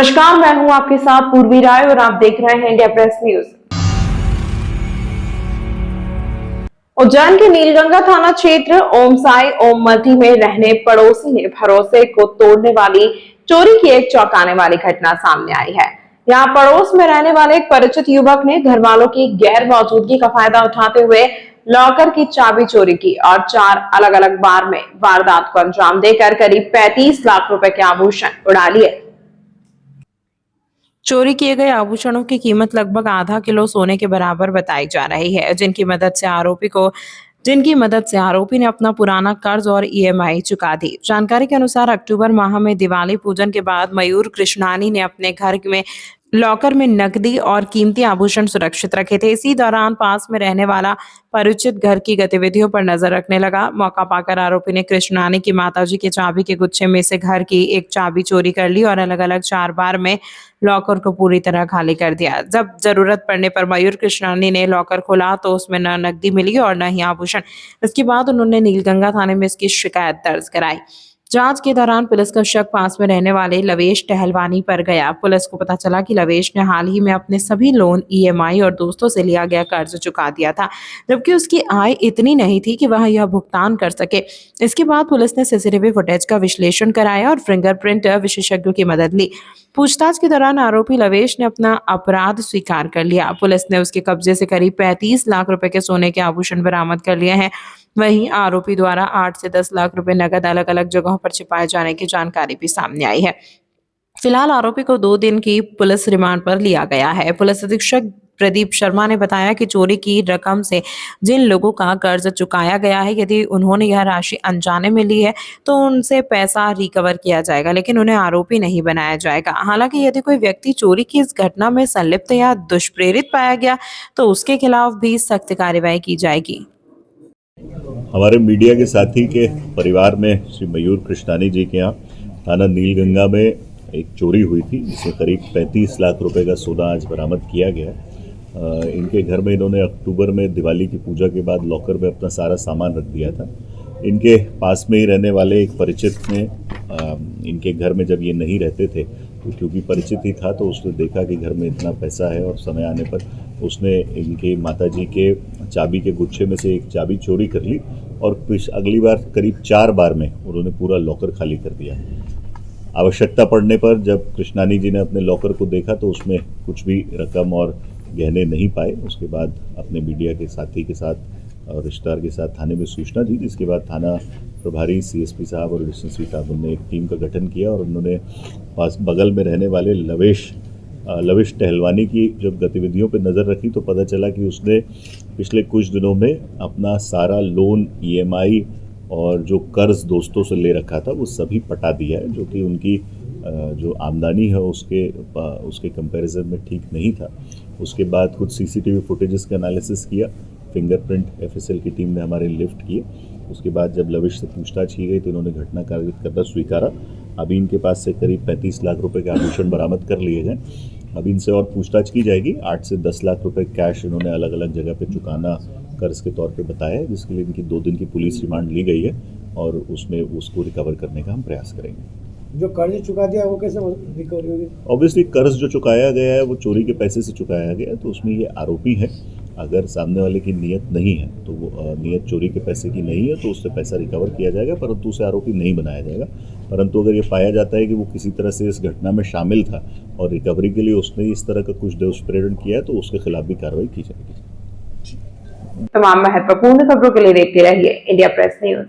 नमस्कार, मैं हूं आपके साथ पूर्वी राय और आप देख रहे हैं इंडिया प्रेस न्यूज। उज्जैन के नीलगंगा थाना क्षेत्र ओम साई ओम मल्टी में रहने पड़ोसी ने भरोसे को तोड़ने वाली चोरी की एक चौंकाने वाली घटना सामने आई है। यहाँ पड़ोस में रहने वाले एक परिचित युवक ने घर वालों की गैर मौजूदगी का फायदा उठाते हुए लॉकर की चाबी चोरी की और 4 अलग अलग बार में वारदात को अंजाम देकर करीब 35 लाख रुपए के आभूषण उड़ा लिए। चोरी किए गए आभूषणों की कीमत लगभग आधा किलो सोने के बराबर बताई जा रही है, जिनकी मदद से आरोपी ने अपना पुराना कर्ज और ईएमआई चुका दी। जानकारी के अनुसार अक्टूबर माह में दिवाली पूजन के बाद मयूर कृष्णानी ने अपने घर में लॉकर में नकदी और कीमती आभूषण सुरक्षित रखे थे। इसी दौरान पास में रहने वाला परिचित घर की गतिविधियों पर नजर रखने लगा। मौका पाकर आरोपी ने कृष्णानी की माताजी के चाबी के गुच्छे में से घर की एक चाबी चोरी कर ली और अलग अलग 4 बार में लॉकर को पूरी तरह खाली कर दिया। जब जरूरत पड़ने पर मयूर कृष्णानी ने लॉकर खोला तो उसमें न नकदी मिली और न ही आभूषण। इसके बाद उन्होंने नीलगंगा थाने में इसकी शिकायत दर्ज कराई। जांच के दौरान पुलिस का शक पास में रहने वाले लवेश टहलवानी पर गया। पुलिस को पता चला कि लवेश ने हाल ही में अपने सभी लोन, ईएमआई और दोस्तों से लिया गया कर्ज चुका दिया था, जबकि उसकी आय इतनी नहीं थी कि वह यह भुगतान कर सके। इसके बाद पुलिस ने सीसीटीवी फुटेज का विश्लेषण कराया और फिंगरप्रिंट विशेषज्ञों की मदद ली। पूछताछ के दौरान आरोपी लवेश ने अपना अपराध स्वीकार कर लिया। पुलिस ने उसके कब्जे से करीब 35 लाख रुपए के सोने के आभूषण बरामद कर लिए हैं। वहीं आरोपी द्वारा 8 से 10 लाख रुपए नकद अलग अलग जगहों पर छिपाए जाने की जानकारी भी सामने आई है। फिलहाल आरोपी को 2 दिन की पुलिस रिमांड पर लिया गया है। पुलिस अधीक्षक प्रदीप शर्मा ने बताया कि चोरी की रकम से जिन लोगों का कर्ज चुकाया गया है, यदि उन्होंने यह राशि अनजाने में ली है तो उनसे पैसा रिकवर किया जाएगा, लेकिन उन्हें आरोपी नहीं बनाया जाएगा। हालांकि यदि कोई व्यक्ति चोरी की इस घटना में संलिप्त या दुष्प्रेरित पाया गया तो उसके खिलाफ भी सख्त कार्रवाई की जाएगी। हमारे मीडिया के साथी के परिवार में श्री मयूर कृष्णानी जी के यहाँ थाना नीलगंगा में एक चोरी हुई थी, जिसमें करीब 35 लाख रुपए का सोना आज बरामद किया गया। इनके घर में इन्होंने अक्टूबर में दिवाली की पूजा के बाद लॉकर में अपना सारा सामान रख दिया था। इनके पास में ही रहने वाले एक परिचित ने इनके घर में जब ये नहीं रहते थे तो क्योंकि परिचित ही था तो उसने देखा कि घर में इतना पैसा है और समय आने पर उसने इनके माताजी के चाबी के गुच्छे में से एक चाबी चोरी कर ली और अगली बार करीब 4 बार में उन्होंने पूरा लॉकर खाली कर दिया। आवश्यकता पड़ने पर जब कृष्णानी जी ने अपने लॉकर को देखा तो उसमें कुछ भी रकम और गहने नहीं पाए। उसके बाद अपने मीडिया के साथी के साथ और रिश्तेदार के साथ थाने में सूचना दी, जिसके बाद थाना प्रभारी सीएसपी साहब और एडिशनल एसपी साहब ने एक टीम का गठन किया और उन्होंने पास बगल में रहने वाले लवेश टहलवानी की जब गतिविधियों पर नज़र रखी तो पता चला कि उसने पिछले कुछ दिनों में अपना सारा लोन, ईएमआई और जो कर्ज दोस्तों से ले रखा था वो सभी पटा दिया है, जो कि उनकी जो आमदनी है उसके कंपैरिजन में ठीक नहीं था। उसके बाद कुछ सीसीटीवी फुटेजेस का एनालिसिस किया, फिंगरप्रिंट एफएसएल की टीम ने हमारे लिफ्ट किए। उसके बाद जब लवेश से पूछताछ की गई तो उन्होंने घटना कार्य करना स्वीकारा। अभी इनके पास से करीब 35 लाख रुपए के आभूषण बरामद कर लिए गए। अभी इनसे और पूछताछ की जाएगी। 8 से 10 लाख रुपए कैश इन्होंने अलग अलग जगह पे चुकाना कर्ज के तौर पे बताया है, जिसके लिए इनकी 2 दिन की पुलिस रिमांड ली गई है और उसमें उसको रिकवर करने का हम प्रयास करेंगे। जो कर्ज चुका दिया वो कैसे रिकवरी होगी? ऑब्वियसली कर्ज जो चुकाया गया है वो चोरी के पैसे से चुकाया गया है, तो उसमें ये आरोपी है। अगर सामने वाले की नीयत नहीं है तो वो नीयत चोरी के पैसे की नहीं है तो उससे पैसा रिकवर किया जाएगा, परंतु उसे आरोपी नहीं बनाया जाएगा। परंतु अगर ये पाया जाता है कि वो किसी तरह से इस घटना में शामिल था और रिकवरी के लिए उसने इस तरह का कुछ दुष्प्रेरण किया है तो उसके खिलाफ भी कार्रवाई की जाएगी। तमाम महत्वपूर्ण खबरों के लिए देखते रहिए इंडिया प्रेस न्यूज।